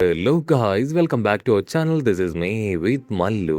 Hello guys, welcome back to our channel. This is me with Mallu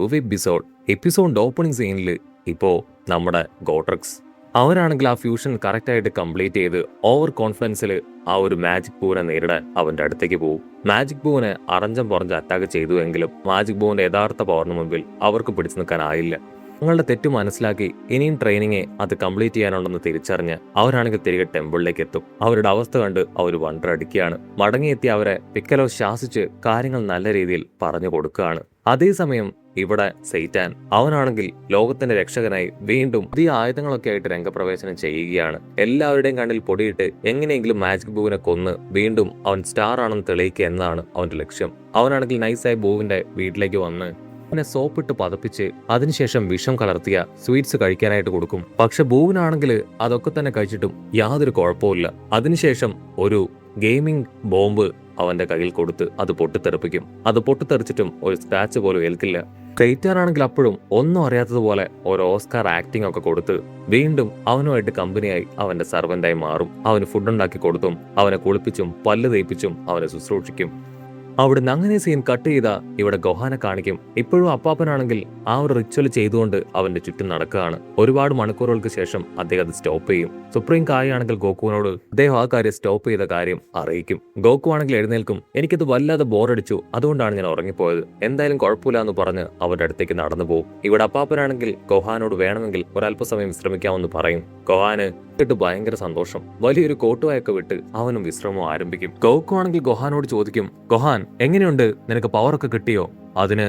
episode opening സീനിൽ ഇപ്പോൾ നമ്മുടെ ഗോട്രക്സ് അവരാണെങ്കിൽ ആ ഫ്യൂഷൻ കറക്റ്റായിട്ട് കംപ്ലീറ്റ് ചെയ്ത് ഓവർ കോൺഫിഡൻസിൽ ആ ഒരു മാജിക് പൂവിനെ നേരിടാൻ അവന്റെ അടുത്തേക്ക് പോകും. മാജിക് പൂവിനെ അറഞ്ചം പുറഞ്ച് അറ്റാക്ക് ചെയ്തു എങ്കിലും മാജിക് പൂവിന്റെ യഥാർത്ഥ പവറിന് മുമ്പിൽ അവർക്ക് പിടിച്ചു നിൽക്കാനായില്ല. തങ്ങളുടെ തെറ്റ് മനസ്സിലാക്കി ഇനിയും ട്രെയിനിങ് അത് കംപ്ലീറ്റ് ചെയ്യാനുണ്ടെന്ന് തിരിച്ചറിഞ്ഞ് അവരാണെങ്കിൽ തിരികെ ടെമ്പിളിലേക്ക് എത്തും. അവരുടെ അവസ്ഥ കണ്ട് അവർ വണ്ടടിക്കുകയാണ്. മടങ്ങിയെത്തി അവരെ പിക്കലോ ശാസിച്ച് കാര്യങ്ങൾ നല്ല രീതിയിൽ പറഞ്ഞു കൊടുക്കുകയാണ്. അതേസമയം ഇവിടെ സെയ്റ്റാൻ അവനാണെങ്കിൽ ലോകത്തിന്റെ രക്ഷകനായി വീണ്ടും പുതിയ ആയുധങ്ങളൊക്കെ ആയിട്ട് രംഗപ്രവേശനം ചെയ്യുകയാണ്. എല്ലാവരുടെയും കണ്ണിൽ പൊടിയിട്ട് എങ്ങനെയെങ്കിലും മാജിക് ബൂവിനെ കൊന്ന് വീണ്ടും അവൻ സ്റ്റാർ ആണെന്ന് തെളിയിക്കുക എന്നതാണ് അവന്റെ ലക്ഷ്യം. അവനാണെങ്കിൽ നൈസായി ബൂവിന്റെ വീട്ടിലേക്ക് വന്ന് അവനെ സോപ്പിട്ട് പതപ്പിച്ച് അതിനുശേഷം വിഷം കലർത്തിയ സ്വീറ്റ്സ് കഴിക്കാനായിട്ട് കൊടുക്കും. പക്ഷെ ബൂവിനാണെങ്കിൽ അതൊക്കെ തന്നെ കഴിച്ചിട്ടും യാതൊരു കുഴപ്പമില്ല. അതിനുശേഷം ഒരു ഗെയിമിംഗ് ബോംബ് അവന്റെ കയ്യിൽ കൊടുത്ത് അത് പൊട്ടിത്തെറിപ്പിക്കും. അത് പൊട്ടിത്തെറിച്ചിട്ടും ഒരു സ്ക്രാച്ച് പോലും ഏൽക്കില്ല. ക്രെയ്റ്റാനാണെങ്കിൽ അപ്പോഴും ഒന്നും അറിയാത്തതുപോലെ ഒരു ഓസ്കാർ ആക്ടിംഗ് ഒക്കെ കൊടുത്ത് വീണ്ടും അവനുമായിട്ട് കമ്പനിയായി അവന്റെ സർവന്റായി മാറും. അവന് ഫുഡ് ഉണ്ടാക്കി കൊടുത്തും അവനെ കുളിപ്പിച്ചും പല്ല് തേപ്പിച്ചും അവനെ ശുശ്രൂഷിക്കും. അവിടുന്ന് അങ്ങനെ സീൻ കട്ട് ചെയ്താ ഇവിടെ ഗൊഹാനെ കാണിക്കും. ഇപ്പോഴും അപ്പാപ്പനാണെങ്കിൽ ആ ഒരു റിച്വൽ ചെയ്തുകൊണ്ട് അവന്റെ ചുറ്റും നടക്കുകയാണ്. ഒരുപാട് മണിക്കൂറുകൾക്ക് ശേഷം അദ്ദേഹം അത് സ്റ്റോപ്പ് ചെയ്യും. സുപ്രീം കായ് ആണെങ്കിൽ ഗോക്കുവിനോട് അദ്ദേഹം ആ കാര്യം സ്റ്റോപ്പ് ചെയ്ത കാര്യം അറിയിക്കും. ഗോക്കു ആണെങ്കിൽ എഴുന്നേൽക്കും. എനിക്കത് വല്ലാതെ ബോറടിച്ചു, അതുകൊണ്ടാണ് ഞാൻ ഉറങ്ങിപ്പോയത്. എന്തായാലും കുഴപ്പമില്ല എന്ന് പറഞ്ഞ് അവരുടെ അടുത്തേക്ക് നടന്നു പോകും. ഇവിടെ അപ്പാപ്പനാണെങ്കിൽ ഗൊഹാനോട് വേണമെങ്കിൽ ഒരല്പസമയം വിശ്രമിക്കാമെന്ന് പറയും. ഗൊഹാന് ിട്ട് ഭയങ്കര സന്തോഷം. വലിയൊരു കോട്ടുവായൊക്കെ വിട്ട് അവനും വിശ്രമം ആരംഭിക്കും. ഗോക്കു ആണെങ്കിൽ ഗൊഹാനോട് ചോദിക്കും, ഗൊഹാൻ എങ്ങനെയുണ്ട്, നിനക്ക് പവറൊക്കെ കിട്ടിയോ? അതിന്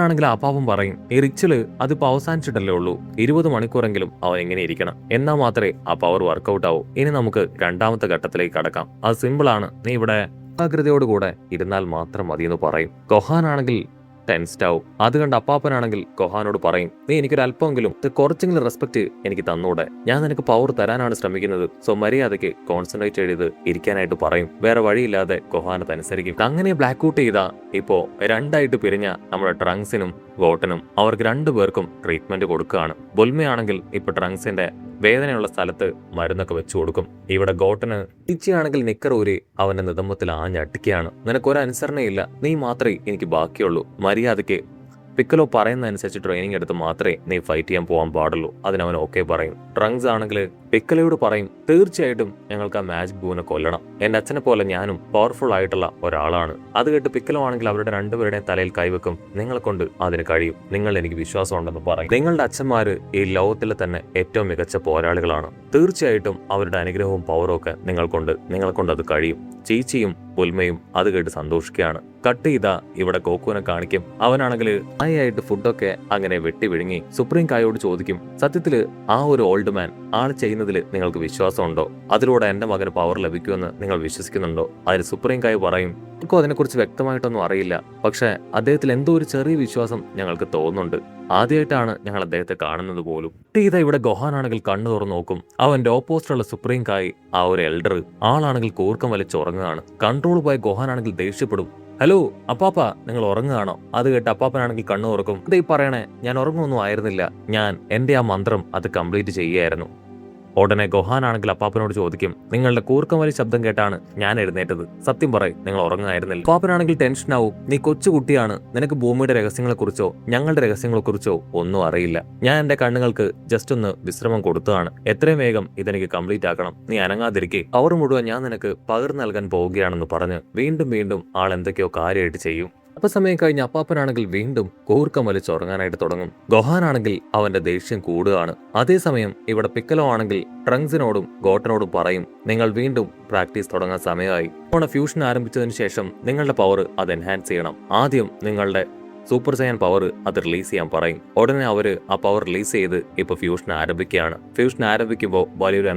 ാണെങ്കിൽ അപ്പാപ്പൻ പറയും, ഈ റിച്വല് അതിപ്പോ അവസാനിച്ചിട്ടല്ലേ ഉള്ളൂ, 20 മണിക്കൂറെങ്കിലും അവൻ എങ്ങനെ ഇരിക്കണം, എന്നാൽ മാത്രമേ ആ പവർ വർക്കൗട്ട് ആവൂ. ഇനി നമുക്ക് രണ്ടാമത്തെ ഘട്ടത്തിലേക്ക് കടക്കാം. അത് സിമ്പിൾ ആണ്, നീ ഇവിടെ ഏകാഗ്രതയോടുകൂടെ ഇരുന്നാൽ മാത്രം മതിയെന്ന് പറയും. ഗൊഹാനാണെങ്കിൽ ടെൻസ്ഡ് ആവും. അത് കണ്ട് അപ്പാപ്പനാണെങ്കിൽ ഗൊഹാനോട് പറയും, നീ എനിക്കൊരു അല്പമെങ്കിലും കുറച്ചെങ്കിലും റെസ്പെക്ട് എനിക്ക് തന്നൂടെ? ഞാൻ നിനക്ക് പവർ തരാനാണ് ശ്രമിക്കുന്നത്. സോ മര്യാദയ്ക്ക് കോൺസെൻട്രേറ്റ് ചെയ്ത് ഇരിക്കാനായിട്ട് പറയും. വേറെ വഴിയില്ലാതെ ഗൊഹാനത് അനുസരിക്കും. അങ്ങനെ ബ്ലാക്ക് ഔട്ട് ചെയ്താ ഇപ്പോ രണ്ടായിട്ട് പിരിഞ്ഞ നമ്മുടെ ട്രങ്ക്സിനും ഗോട്ടനും അവർക്ക് രണ്ടുപേർക്കും ട്രീറ്റ്മെന്റ് കൊടുക്കുകയാണ്. ബുൽമയാണെങ്കിൽ ഇപ്പൊ ട്രങ്ക്സിന്റെ വേദനയുള്ള സ്ഥലത്ത് മരുന്നൊക്കെ വെച്ചു കൊടുക്കും. ഇവിടെ ഗോട്ടന് ഇച്ചയാണെങ്കിൽ നിക്കറൂരി അവന്റെ നിതമ്പത്തിൽ ആഞ്ഞടിക്കുകയാണ്. നിനക്കൊരു അനുസരണയില്ല, നീ മാത്രമേ എനിക്ക് ബാക്കിയുള്ളൂ. മര്യാദയ്ക്ക് പിക്കലോ പറയുന്നതനുസരിച്ച് ട്രെയിനിങ് എടുത്ത് മാത്രമേ നീ ഫൈറ്റ് ചെയ്യാൻ പോകാൻ പാടുള്ളൂ. അതിനവൻ ഓക്കെ പറയും. ട്രങ്ക്സ് ആണെങ്കിൽ പിക്കലോയോട് പറയും, തീർച്ചയായിട്ടും ഞങ്ങൾക്ക് ആ മാജിക് ബൂവിനെ കൊല്ലണം. എന്റെ അച്ഛനെ പോലെ ഞാനും പവർഫുൾ ആയിട്ടുള്ള ഒരാളാണ്. അത് കേട്ട് പിക്കലോ ആണെങ്കിൽ അവരുടെ രണ്ടുപേരുടെയും തലയിൽ കൈവെക്കും. നിങ്ങളെ കൊണ്ട് അതിന് കഴിയും, നിങ്ങൾ എനിക്ക് വിശ്വാസം ഉണ്ടെന്ന് പറയും. നിങ്ങളുടെ അച്ഛന്മാര് ഈ ലോകത്തിലെ തന്നെ ഏറ്റവും മികച്ച പോരാളികളാണ്. തീർച്ചയായിട്ടും അവരുടെ അനുഗ്രഹവും പവറും ഒക്കെ നിങ്ങളെ കൊണ്ട് അത് കഴിയും. ചീച്ചിയും പുൽമയും അത് കേട്ട് സന്തോഷിക്കുകയാണ്. കട്ട് ചെയ്താ ഇവിടെ ഗോക്കുവിനെ കാണിക്കും. അവനാണെങ്കിൽ ആയിട്ട് ഫുഡൊക്കെ അങ്ങനെ വെട്ടി വിഴുങ്ങി സുപ്രീം കായോട് ചോദിക്കും, സത്യത്തില് ആ ഒരു ഓൾഡ് മാൻ ആൾ ചെയ്യുന്നതിൽ നിങ്ങൾക്ക് വിശ്വാസമുണ്ടോ? അതിലൂടെ എന്റെ മകന് പവർ ലഭിക്കുമെന്ന് നിങ്ങൾ വിശ്വസിക്കുന്നുണ്ടോ? അതിന് സുപ്രീം കായ് പറയും, എനിക്കും അതിനെക്കുറിച്ച് വ്യക്തമായിട്ടൊന്നും അറിയില്ല, പക്ഷെ അദ്ദേഹത്തിൽ എന്തോ ഒരു ചെറിയ വിശ്വാസം ഞങ്ങൾക്ക് തോന്നുന്നുണ്ട്. ആദ്യമായിട്ടാണ് ഞങ്ങൾ അദ്ദേഹത്തെ കാണുന്നത് പോലും. ഇതാ ഇവിടെ ഗൊഹാനാണെങ്കിൽ കണ്ണു തുറന്നു നോക്കും. അവന്റെ ഓപ്പോസിറ്റുള്ള സുപ്രീം കായ് ആ ഒരു എൽഡർ ആളാണെങ്കിൽ കൂർക്കം വലിച്ചുറങ്ങുകയാണ്. കൺട്രോൾ പോയ ഗൊഹാനാണെങ്കിൽ ദേഷ്യപ്പെടും. ഹലോ അപ്പാപ്പ, നിങ്ങൾ ഉറങ്ങുകയാണോ? അത് കേട്ട് അപ്പാപ്പനാണെങ്കിൽ കണ്ണു തുറക്കും. ഇതേ പറയണേ, ഞാൻ ഉറങ്ങുമൊന്നും ആയിരുന്നില്ല, ഞാൻ എന്റെ ആ മന്ത്രം അത് കംപ്ലീറ്റ് ചെയ്യുകയായിരുന്നു. ഉടനെ ഗൊഹാനാണെങ്കിൽ അപ്പാപ്പനോട് ചോദിക്കും, നിങ്ങളുടെ കൂർക്കം വലി ശബ്ദം കേട്ടാണ് ഞാൻ എഴുന്നേറ്റത്, സത്യം പറയും, നിങ്ങൾ ഉറങ്ങുമായിരുന്നില്ല. അപ്പാപ്പനാണെങ്കിൽ ടെൻഷനാവും. നീ കൊച്ചുകുട്ടിയാണ്, നിനക്ക് ഭൂമിയുടെ രഹസ്യങ്ങളെക്കുറിച്ചോ ഞങ്ങളുടെ രഹസ്യങ്ങളെക്കുറിച്ചോ ഒന്നും അറിയില്ല. ഞാൻ എന്റെ കണ്ണുകൾക്ക് ജസ്റ്റ് ഒന്ന് വിശ്രമം കൊടുത്തതാണ്. എത്രയും വേഗം ഇതെനിക്ക് കംപ്ലീറ്റ് ആക്കണം. നീ അനങ്ങാതിരിക്കെ, അവർ മുഴുവൻ ഞാൻ നിനക്ക് പകർന്നു നൽകാൻ പോവുകയാണെന്ന് പറഞ്ഞ് വീണ്ടും ആൾ എന്തൊക്കെയോ കാര്യമായിട്ട് ചെയ്യും. അല്പസമയം കഴിഞ്ഞ് അപ്പാപ്പനാണെങ്കിൽ വീണ്ടും കൂർക്കം വലിച്ചുറങ്ങാനായിട്ട് തുടങ്ങും. ഗൊഹാനാണെങ്കിൽ അവന്റെ ദേഷ്യം കൂടുകയാണ്. അതേസമയം ഇവിടെ പിക്കലോ ആണെങ്കിൽ ട്രങ്ക്സിനോടും ഗോട്ടനോടും പറയും, നിങ്ങൾ വീണ്ടും പ്രാക്ടീസ് തുടങ്ങാൻ സമയമായി. ഫ്യൂഷൻ ആരംഭിച്ചതിന് ശേഷം നിങ്ങളുടെ പവർ അത് എൻഹാൻസ് ചെയ്യണം. ആദ്യം നിങ്ങളുടെ സൂപ്പർ സയൻ പവർ അത് റിലീസ് ചെയ്യാൻ പറയും. ഉടനെ അവര് ആ പവർ റിലീസ് ചെയ്ത് ഇപ്പൊ ഫ്യൂഷൻ ആരംഭിക്കുകയാണ്. ഫ്യൂഷൻ ആരംഭിക്കുമ്പോൾ വലിയൊരു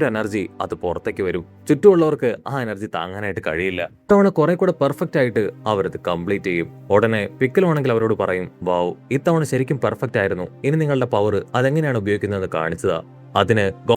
എനർജി അത് പുറത്തേക്ക് വരും. ചുറ്റുമുള്ളവർക്ക് ആ എനർജി താങ്ങാനായിട്ട് കഴിയില്ല. ഇത്തവണ കുറെ കൂടെ പെർഫെക്റ്റ് ആയിട്ട് അവരത് കംപ്ലീറ്റ് ചെയ്യും. ഉടനെ പിക്കലാണെങ്കിൽ അവരോട് പറയും, വാവ്, ഇത്തവണ ശരിക്കും പെർഫെക്റ്റ് ആയിരുന്നു. ഇനി നിങ്ങളുടെ പവർ അതെങ്ങനെയാണ് ഉപയോഗിക്കുന്നതെന്ന് കാണിച്ചതാ.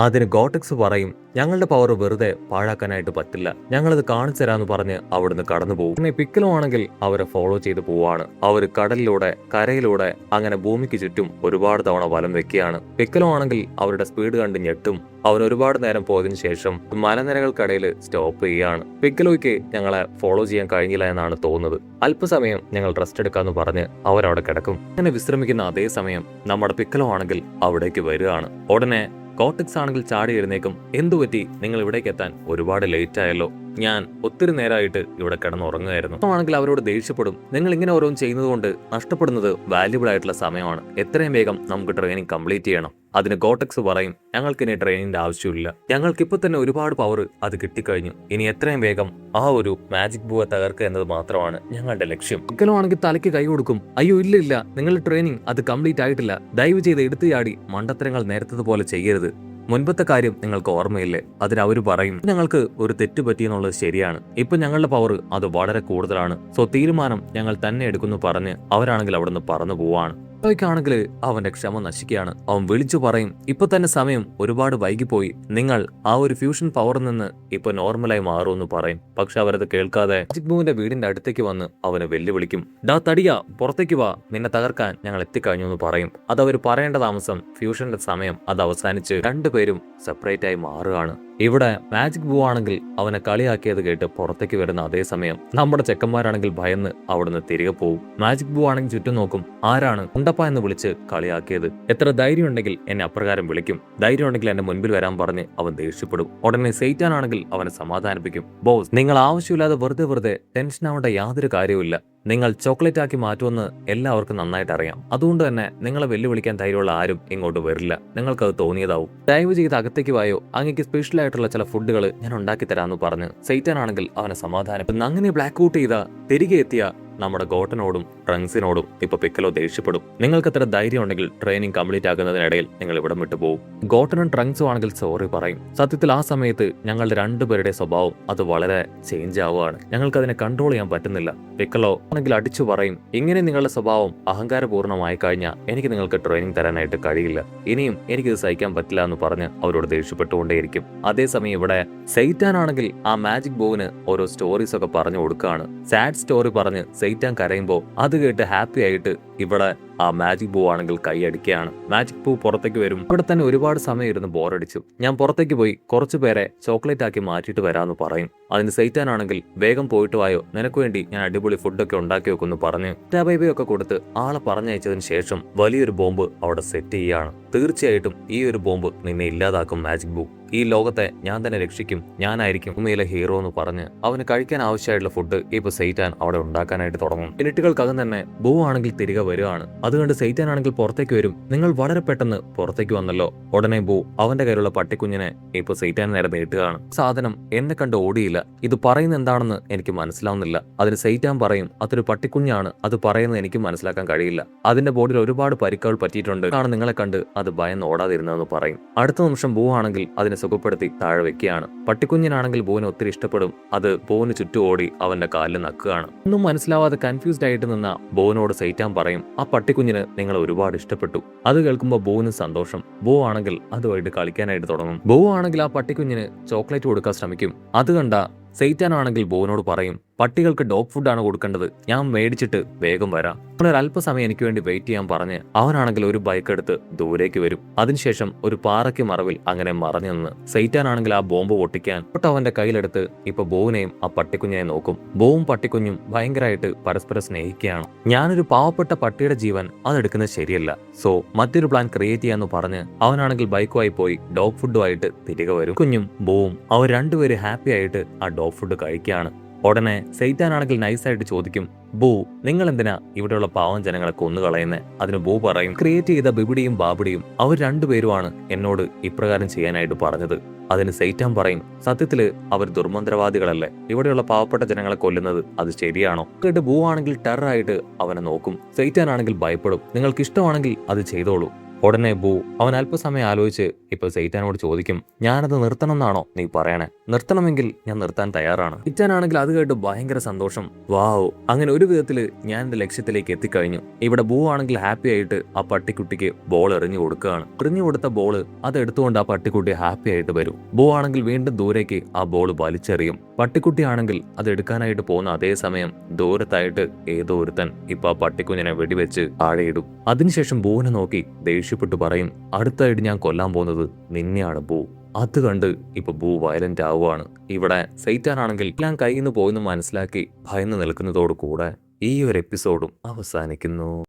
അതിന് ഗോട്ടെക്സ് പറയും, ഞങ്ങളുടെ പവർ വെറുതെ പാഴാക്കാനായിട്ട് പറ്റില്ല, ഞങ്ങളത് കാണിച്ചു തരാന്ന് പറഞ്ഞ് അവിടുന്ന് കടന്നു പോകും. പിന്നെ പിക്കലോ ആണെങ്കിൽ അവരെ ഫോളോ ചെയ്ത് പോവാണ്. അവർ കടലിലൂടെ കരയിലൂടെ അങ്ങനെ ഭൂമിക്ക് ചുറ്റും ഒരുപാട് തവണ വലം വെക്കുകയാണ്. പിക്കലോ ആണെങ്കിൽ അവരുടെ സ്പീഡ് കണ്ട് ഞെട്ടും. അവൻ ഒരുപാട് നേരം പോയതിനു ശേഷം മലനിരകൾക്കിടയിൽ സ്റ്റോപ്പ് ചെയ്യുകയാണ്. പിക്കലോയ്ക്ക് ഞങ്ങളെ ഫോളോ ചെയ്യാൻ കഴിഞ്ഞില്ല എന്നാണ് തോന്നുന്നത്. അല്പസമയം ഞങ്ങൾ റെസ്റ്റ് എടുക്കാന്ന് പറഞ്ഞ് അവരവിടെ കിടക്കും. അങ്ങനെ വിശ്രമിക്കുന്ന അതേ സമയം നമ്മുടെ പിക്കലോ ആണെങ്കിൽ അവിടേക്ക് വരികയാണ്. ഉടനെ കോർട്ടെക്സ് ആണെങ്കിൽ ചാടി എഴുന്നേക്കും. എന്തുപറ്റി, നിങ്ങൾ ഇവിടേക്ക് എത്താൻ ഒരുപാട് ലേറ്റ് ആയല്ലോ, ഞാൻ ഒത്തിരി നേരമായിട്ട് ഇവിടെ കിടന്നുറങ്ങുകയായിരുന്നു. ആണെങ്കിൽ അവരോട് ദേഷ്യപ്പെടും. നിങ്ങൾ ഇങ്ങനെ ഓരോന്നും ചെയ്യുന്നത് കൊണ്ട് നഷ്ടപ്പെടുന്നത് വാല്യുബിൾ ആയിട്ടുള്ള സമയമാണ്. എത്രയും വേഗം നമുക്ക് ട്രെയിനിങ് കംപ്ലീറ്റ് ചെയ്യണം. അതിന് കോർട്ടെക്സ് പറയും, ഞങ്ങൾക്ക് ഇനി ട്രെയിനിന്റെ ആവശ്യമില്ല, ഞങ്ങൾക്ക് ഇപ്പൊ തന്നെ ഒരുപാട് പവർ അത് കിട്ടിക്കഴിഞ്ഞു. ഇനി എത്രയും വേഗം ആ ഒരു മാജിക് ബൂവെ തകർക്കുക എന്നത് മാത്രമാണ് ഞങ്ങളുടെ ലക്ഷ്യം. പിക്കലോ ആണെങ്കിൽ തലയ്ക്ക് കൈ കൊടുക്കും. അയ്യോ ഇല്ല, നിങ്ങളുടെ ട്രെയിനിങ് അത് കംപ്ലീറ്റ് ആയിട്ടില്ല. ദയവ് ചെയ്ത് എടുത്തു ചാടി മണ്ടത്തരങ്ങൾ നേരത്തതുപോലെ ചെയ്യരുത്. മുൻപത്തെ കാര്യം നിങ്ങൾക്ക് ഓർമ്മയില്ലേ? അതിന് അവര് പറയും, ഞങ്ങൾക്ക് ഒരു തെറ്റ് പറ്റിയെന്നുള്ളത് ശരിയാണ്. ഇപ്പൊ ഞങ്ങളുടെ പവർ അത് വളരെ കൂടുതലാണ്. സോ തീരുമാനം ഞങ്ങൾ തന്നെ എടുക്കുന്നു പറഞ്ഞ് അവരാണെങ്കിൽ അവിടുന്ന് പറന്നു പോവാണ്. ാണെങ്കിൽ അവന്റെ ക്ഷമ നശിക്കുകയാണ്. അവൻ വിളിച്ചു പറയും, ഇപ്പൊ തന്നെ സമയം ഒരുപാട് വൈകിപ്പോയി, നിങ്ങൾ ആ ഒരു ഫ്യൂഷൻ പവറിൽ നിന്ന് ഇപ്പൊ നോർമലായി മാറുമെന്ന് പറയും. പക്ഷെ അവരത് കേൾക്കാതെ മാജിക് ബൂവിന്റെ വീടിന്റെ അടുത്തേക്ക് വന്ന് അവനെ വെല്ലുവിളിക്കും. ഡാ തടിയാ, പുറത്തേക്ക് വാ, നിന്നെ തകർക്കാൻ ഞങ്ങൾ എത്തിക്കഴിഞ്ഞു എന്ന് പറയും. അത് അവർ പറയേണ്ട താമസം ഫ്യൂഷന്റെ സമയം അത് അവസാനിച്ച് രണ്ടുപേരും സെപ്പറേറ്റ് ആയി മാറുകയാണ്. ഇവിടെ മാജിക് ബൂ ആണെങ്കിൽ അവനെ കളിയാക്കിയത് കേട്ട് പുറത്തേക്ക് വരുന്ന അതേ സമയം നമ്മുടെ ചെക്കന്മാരാണെങ്കിൽ ഭയന്ന് അവിടുന്ന് തിരികെ പോകും. മാജിക് ബൂ ആണെങ്കിൽ ചുറ്റും നോക്കും, ആരാണ് ഉണ്ടപ്പ എന്ന് വിളിച്ച് കളിയാക്കിയത്? എത്ര ധൈര്യം ഉണ്ടെങ്കിൽ എന്നെ അപ്രകാരം വിളിക്കും? ധൈര്യം ഉണ്ടെങ്കിൽ എന്റെ മുൻപിൽ വരാൻ പറഞ്ഞ് അവൻ ദേഷ്യപ്പെടും. ഉടനെ സെയ്റ്റാൻ ആണെങ്കിൽ അവനെ സമാധാനിപ്പിക്കും. ബോസ്, നിങ്ങൾ ആവശ്യമില്ലാതെ വെറുതെ ടെൻഷൻ ആവേണ്ട യാതൊരു കാര്യവുമില്ല. നിങ്ങൾ ചോക്ലേറ്റ് ആക്കി മാറ്റുമെന്ന് എല്ലാവർക്കും നന്നായിട്ട് അറിയാം. അതുകൊണ്ട് തന്നെ നിങ്ങളെ വെല്ലുവിളിക്കാൻ ധൈര്യമുള്ള ആരും ഇങ്ങോട്ട് വരില്ല. നിങ്ങൾക്കത് തോന്നിയതാവും. ദയവ് ചെയ്ത് അകത്തേക്ക് വായോ, അങ്ങേക്ക് സ്പെഷ്യൽ ആയിട്ടുള്ള ചില ഫുഡുകൾ ഞാൻ ഉണ്ടാക്കി തരാമെന്ന് പറഞ്ഞ് സെയ്റ്റാൻ ആണെങ്കിൽ അവനെ സമാധാനം. അങ്ങനെ ബ്ലാക്ക് ഔട്ട് ചെയ്ത തിരികെ എത്തിയ നമ്മുടെ ഗോട്ടനോടും ട്രങ്സിനോടും ഇപ്പൊ പിക്കലോ ദേഷ്യപ്പെടും. നിങ്ങൾക്ക് എത്ര ധൈര്യം ഉണ്ടെങ്കിൽ ട്രെയിനിങ് കംപ്ലീറ്റ് ആക്കുന്നതിനിടയിൽ നിങ്ങൾ ഇവിടം വിട്ടു പോകും. ഗോട്ടനും ട്രങ്സും ആണെങ്കിൽ സോറി പറയും. സത്യത്തിൽ ആ സമയത്ത് ഞങ്ങളുടെ രണ്ടുപേരുടെ സ്വഭാവം അത് വളരെ ചേഞ്ച് ആവുകയാണ്. ഞങ്ങൾക്ക് അതിനെ കൺട്രോൾ ചെയ്യാൻ പറ്റുന്നില്ല. പിക്കലോ ആണെങ്കിൽ അടിച്ചു പറയും, ഇങ്ങനെ നിങ്ങളുടെ സ്വഭാവം അഹങ്കാരപൂർണ്ണമായി കഴിഞ്ഞാൽ എനിക്ക് നിങ്ങൾക്ക് ട്രെയിനിങ് തരാനായിട്ട് കഴിയില്ല. ഇനിയും എനിക്കിത് സഹിക്കാൻ പറ്റില്ല എന്ന് പറഞ്ഞ് അവരോട് ദേഷ്യപ്പെട്ടുകൊണ്ടേയിരിക്കും. അതേസമയം ഇവിടെ സെയ്റ്റാൻ ആണെങ്കിൽ ആ മാജിക് ബൂവിന് ഓരോ സ്റ്റോറീസ് ഒക്കെ പറഞ്ഞു കൊടുക്കുകയാണ്. സാഡ് സ്റ്റോറി പറഞ്ഞ് സെയ്റ്റാൻ കരയുമ്പോൾ അത് കേട്ട് ഹാപ്പി ആയിട്ട് ഇവിടെ ആ മാജിക് ബൂ ആണെങ്കിൽ കൈയടിക്കുകയാണ്. മാജിക് ബൂ പുറത്തേക്ക് വരും. ഇവിടെ തന്നെ ഒരുപാട് സമയം ഇരുന്ന് ബോറടിച്ചു. ഞാൻ പുറത്തേക്ക് പോയി കുറച്ചു പേരെ ചോക്ലേറ്റ് ആക്കി മാറ്റിയിട്ട് വരാമെന്ന് പറയും. അതിന് സെയ്റ്റാൻ ആണെങ്കിൽ വേഗം പോയിട്ട് വായോ, നിനക്ക് വേണ്ടി ഞാൻ അടിപൊളി ഫുഡൊക്കെ ഉണ്ടാക്കി വെക്കുമെന്ന് പറഞ്ഞ് ബൈബൈയൊക്കെ കൊടുത്ത് ആളെ പറഞ്ഞയച്ചതിന് ശേഷം വലിയൊരു ബോംബ് അവിടെ സെറ്റ് ചെയ്യുകയാണ്. തീർച്ചയായിട്ടും ഈ ഒരു ബോംബ് നിന്നെ ഇല്ലാതാക്കും മാജിക് ബൂ. ഈ ലോകത്തെ ഞാൻ തന്നെ രക്ഷിക്കും, ഞാനായിരിക്കും ഭൂമിയിലെ ഹീറോ എന്ന് പറഞ്ഞ് അവന് കഴിക്കാൻ ആവശ്യമായിട്ടുള്ള ഫുഡ് ഇപ്പൊ സെയ്റ്റാൻ അവിടെ ഉണ്ടാക്കാനായിട്ട് തുടങ്ങും. മിനിറ്റുകൾക്കകം തന്നെ ബൂ ആണെങ്കിൽ തിരികെ വരികയാണ്. അതുകൊണ്ട് സെയ്റ്റാൻ ആണെങ്കിൽ പുറത്തേക്ക് വരും. നിങ്ങൾ വളരെ പെട്ടെന്ന് പുറത്തേക്ക് വന്നല്ലോ. ഉടനെ ബൂ അവന്റെ കയ്യിലുള്ള പട്ടിക്കുഞ്ഞിനെ ഇപ്പൊ സെയ്റ്റാൻ നേരെ നീട്ടുകയാണ്. സാധനം എന്നെ കണ്ട് ഓടിയില്ല. ഇത് പറയുന്നത് എന്താണെന്ന് എനിക്ക് മനസ്സിലാവുന്നില്ല. അതിന് സെയ്റ്റാൻ പറയും, അതൊരു പട്ടിക്കുഞ്ഞാണ്, അത് പറയുന്നത് എനിക്ക് മനസ്സിലാക്കാൻ കഴിയില്ല. അതിന്റെ ബോഡിയിൽ ഒരുപാട് പരിക്കുകൾ പറ്റിയിട്ടുണ്ട്, ആണ് നിങ്ങളെ കണ്ട് അത് ഭയന്ന് ഓടാതിരുന്നതെന്ന് പറയും. അടുത്ത നിമിഷം ബൂ ആണെങ്കിൽ അതിനെ സുഖപ്പെടുത്തി താഴെ വെക്കുകയാണ്. പട്ടിക്കുഞ്ഞിനാണെങ്കിൽ ബൂവിനെ ഒത്തിരി ഇഷ്ടപ്പെടും. അത് ബൂവിന് ചുറ്റും ഓടി അവന്റെ കാലിൽ നക്കുകയാണ്. ഒന്നും മനസ്സിലാവാതെ കൺഫ്യൂസ്ഡ് ആയിട്ട് നിന്ന ബൂവിനോട് സെയ്റ്റാൻ പറയും, ആ പട്ടിക്കുഞ്ഞിന് നിങ്ങൾ ഒരുപാട് ഇഷ്ടപ്പെട്ടു. അത് കേൾക്കുമ്പോൾ ബൂവിന് സന്തോഷം. ബൂ ആണെങ്കിൽ അതുമായിട്ട് കളിക്കാനായിട്ട് തുടങ്ങും. ബൂ ആണെങ്കിൽ ആ പട്ടിക്കുഞ്ഞിന് ചോക്ലേറ്റ് കൊടുക്കാൻ ശ്രമിക്കും. അത് കണ്ട സെയ്റ്റാൻ ആണെങ്കിൽ ബൂവിനോട് പറയും, പട്ടികൾക്ക് ഡോഗ് ഫുഡാണ് കൊടുക്കേണ്ടത്, ഞാൻ മേടിച്ചിട്ട് വേഗം വരാം. ഒരു അല്പസമയം എനിക്ക് വേണ്ടി വെയിറ്റ് ചെയ്യാൻ പറഞ്ഞ് അവനാണെങ്കിൽ ഒരു ബൈക്ക് എടുത്ത് ദൂരേക്ക് വരും. അതിനുശേഷം ഒരു പാറയ്ക്ക് മറവിൽ അങ്ങനെ മറഞ്ഞു നിന്ന് സെയ്റ്റാൻ ആണെങ്കിൽ ആ ബോംബ് പൊട്ടിക്കാൻ അവന്റെ കയ്യിലെടുത്ത് ഇപ്പൊ ബോവിനെയും ആ പട്ടിക്കുഞ്ഞിനെ നോക്കും. ബോവും പട്ടിക്കുഞ്ഞും ഭയങ്കരമായിട്ട് പരസ്പരം സ്നേഹിക്കുകയാണ്. ഞാനൊരു പാവപ്പെട്ട പട്ടിയുടെ ജീവൻ അതെടുക്കുന്നത് ശരിയല്ല, സോ മറ്റൊരു പ്ലാൻ ക്രിയേറ്റ് ചെയ്യാന്ന് പറഞ്ഞ് അവനാണെങ്കിൽ ബൈക്കുമായി പോയി ഡോഗ് ഫുഡുമായിട്ട് തിരികെ വരും. കുഞ്ഞും ബോവും അവർ രണ്ടുപേരും ഹാപ്പി ആയിട്ട് ആ ഡോഗ് ഫുഡ് കഴിക്കുകയാണ്. ഉടനെ സെയ്റ്റാൻ ആണെങ്കിൽ നൈസായിട്ട് ചോദിക്കും, ബൂ നിങ്ങൾ എന്തിനാ ഇവിടെയുള്ള പാവം ജനങ്ങളെ കൊന്നുകളയുന്നേ? അതിന് ബൂ പറയും, ക്രിയേറ്റ് ചെയ്ത ബിബിഡിയും ബാബിഡിയും അവർ രണ്ടുപേരുമാണ് എന്നോട് ഇപ്രകാരം ചെയ്യാനായിട്ട് പറഞ്ഞത്. അതിന് സെയ്റ്റാൻ പറയും, സത്യത്തില് അവർ ദുർമന്ത്രവാദികളല്ലേ, ഇവിടെയുള്ള പാവപ്പെട്ട ജനങ്ങളെ കൊല്ലുന്നത് അത് ശരിയാണോ? കേട്ട് ബൂ ആണെങ്കിൽ ടെററായിട്ട് അവനെ നോക്കും. സെയ്റ്റാൻ ആണെങ്കിൽ ഭയപ്പെടും. നിങ്ങൾക്ക് ഇഷ്ടമാണെങ്കിൽ അത് ചെയ്തോളൂ. ഉടനെ ബൂ അവൻ അല്പസമയം ആലോചിച്ച് ഇപ്പൊ സെയ്റ്റാനോട് ചോദിക്കും, ഞാനത് നിർത്തണം എന്നാണോ നീ പറയണേ? നിർത്തണമെങ്കിൽ ഞാൻ നിർത്താൻ തയ്യാറാണ്. സെയ്റ്റാനാണെങ്കിൽ അത് കേട്ട് ഭയങ്കര സന്തോഷം. വാവ്, അങ്ങനെ ഒരു വിധത്തില് ഞാൻ എന്റെ ലക്ഷ്യത്തിലേക്ക് എത്തിക്കഴിഞ്ഞു. ഇവിടെ ബൂ ആണെങ്കിൽ ഹാപ്പി ആയിട്ട് ആ പട്ടിക്കുട്ടിക്ക് ബോൾ എറിഞ്ഞു കൊടുക്കുകയാണ്. എറിഞ്ഞു കൊടുത്ത ബോള് അത് എടുത്തുകൊണ്ട് ആ പട്ടിക്കുട്ടി ഹാപ്പി ആയിട്ട് വരും. ബൂ ആണെങ്കിൽ വീണ്ടും ദൂരേക്ക് ആ ബോൾ വലിച്ചെറിയും. പട്ടിക്കുട്ടി ആണെങ്കിൽ അത് എടുക്കാനായിട്ട് പോകുന്ന അതേ സമയം ദൂരത്തായിട്ട് ഏതോ ഒരുത്തൻ ഇപ്പൊ ആ പട്ടിക്കുഞ്ഞിനെ വെടിവെച്ച് താഴെയിടും. അതിനുശേഷം ബൂവിനെ നോക്കി ദേഷ്യപ്പെട്ടു പറയും, അടുത്തായിട്ട് ഞാൻ കൊല്ലാൻ പോകുന്നത് നിന്നെയാണ് ബൂ. അത് കണ്ട് ഇപ്പൊ ബൂ വയലന്റ് ആവുകയാണ്. ഇവിടെ സൈറ്റാൻ ആണെങ്കിൽ എല്ലാം കയ്യിൽ നിന്ന് പോയെന്ന് മനസ്സിലാക്കി ഭയന്ന് നിൽക്കുന്നതോട് കൂടെ ഈ ഒരു എപ്പിസോഡും അവസാനിക്കുന്നു.